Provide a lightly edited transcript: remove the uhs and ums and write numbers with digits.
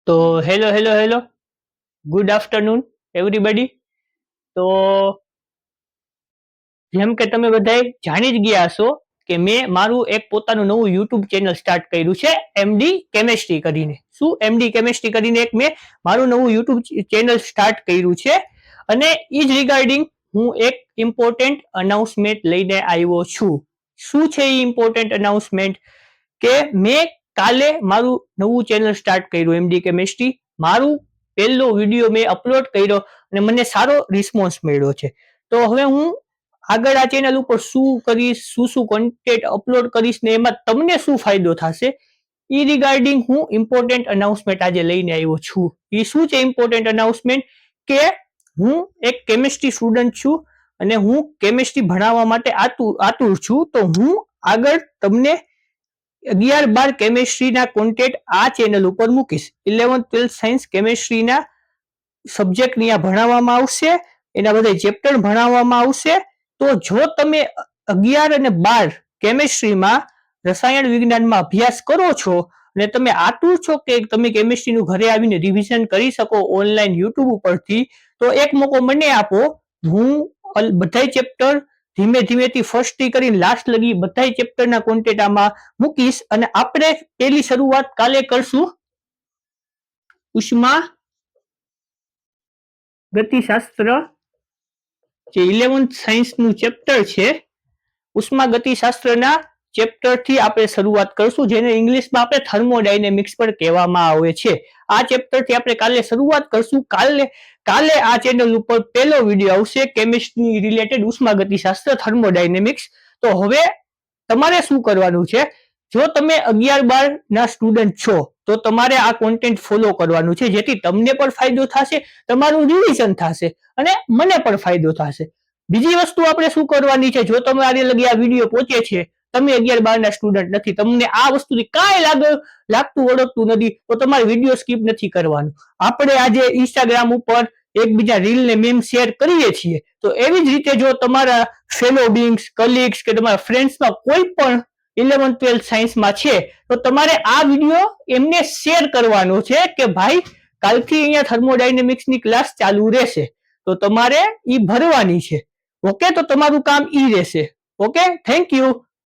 તો hello good afternoon everybody. તો જેમ કે તમે બધાય જાણી જ ગયા હશો કે મેં મારું એક પોતાનું નવું યુટ્યુબ ચેનલ સ્ટાર્ટ કર્યું છે એમડી કેમેસ્ટ્રી કરીને. શું એમડી કેમેસ્ટ્રી કરીને એક મેં મારું નવું યુટ્યુબ ચેનલ સ્ટાર્ટ કર્યું છે અને એ જ રિગાર્ડિંગ હું એક ઇમ્પોર્ટન્ટ અનાઉન્સમેન્ટ લઈને આવ્યો છું. શું છે એ ઇમ્પોર્ટન્ટ અનાઉન્સમેન્ટ? કે મેં કાલે મારું નવું ચેનલ સ્ટાર્ટ કર્યું એમડી કેમેસ્ટ્રી. મારું પહેલો વિડીયો મેં અપલોડ કર્યો અને મને સારો રિસ્પોન્સ મળ્યો છે. તો હવે હું આગળ આ ચેનલ ઉપર શું કરીશ, શું કોન્ટેન્ટ અપલોડ કરીશ ને એમાં તમને શું ફાયદો થશે એ રિગાર્ડિંગ હું ઇમ્પોર્ટન્ટ અનાઉન્સમેન્ટ આજે લઈને આવ્યો છું. એ શું છે ઇમ્પોર્ટન્ટ અનાઉન્સમેન્ટ? કે હું એક કેમેસ્ટ્રી સ્ટુડન્ટ છું અને હું કેમેસ્ટ્રી ભણાવવા માટે આતુર છું. તો હું આગળ તમને 11-12 કેમેસ્ટ્રીના કોન્ટેન્ટ આ ચેનલ ઉપર મૂકીશ. 11th-12th સાયન્સ કેમેસ્ટ્રીના સબ્જેક્ટ અહીંયા ભણાવવામાં આવશે, એના બધા ચેપ્ટર ભણાવવામાં આવશે. તો જો તમે 11 અને 12 કેમેસ્ટ્રીમાં રસાયણ વિજ્ઞાનમાં અભ્યાસ કરો છો અને તમે આતુર છો કે તમે કેમેસ્ટ્રીનું ઘરે આવીને રિવિઝન કરી શકો ઓનલાઈન યુટ્યુબ ઉપરથી, તો એક મોકો મને આપો. હું બધાય ચેપ્ટર ધીમે ધીમેથી ફર્સ્ટ થી કરીને લાસ્ટ લગી બધાય ચેપ્ટરના કોન્ટેન્ટ આમાં મૂકીશ અને આપણે પેલી શરૂઆત કાલે કરશું ઉષ્મા ગતિશાસ્ત્ર, જે 11th સાયન્સનું ચેપ્ટર છે. ઉષ્મા ગતિશાસ્ત્રના ચેપ્ટરથી આપણે શરૂઆત કરશું, જેને ઇંગ્લિશમાં આપણે થર્મોડાયનેમિક્સ પણ કહેવામાં આવે છે. આ ચેપ્ટરથી આપણે કાલે શરૂઆત કરશું. કાલે આ ચેનલ ઉપર પહેલો વિડીયો આવશે કેમિસ્ટ્રી રિલેટેડ ઉષ્મા ગતિશાસ્ત્ર થર્મોડાયનેમિક્સ. તો હવે તમારે શું કરવાનું છે? જો તમે 11-12 ના સ્ટુડન્ટ છો તો તમારે આ કોન્ટેન્ટ ફોલો કરવાનું છે, જેથી તમને પણ ફાયદો થશે, તમારું રિવિઝન થશે અને મને પણ ફાયદો થશે. બીજી વસ્તુ આપણે શું કરવાની છે? જો તમારે લગી આ વિડીયો પહોંચે છે, તમે 11-12 ના સ્ટુડન્ટ નથી, તમને આ વસ્તુથી કાંઈ લાગતું ઓળખતું નથી, તો તમારે વિડીયો સ્કીપ નથી કરવાનું. આપણે આજે ઇન્સ્ટાગ્રામ ઉપર એકબીજા રીલ ને મેમ શેર કરીએ છીએ, તો એવી જ રીતે જો તમારા ફેલો બીંગ્સ, કલીગ્સ કે તમારા ફ્રેન્ડ્સમાં કોઈ પણ 11th-12th સાયન્સમાં છે, તો તમારે આ વિડીયો એમને શેર કરવાનો છે કે ભાઈ કાલથી અહીંયા થર્મોડાયનેમિક્સની ક્લાસ ચાલુ રહેશે, તો તમારે ઈ ભરવાની છે. ઓકે, તો તમારું કામ ઈ રહેશે. Okay, thank you.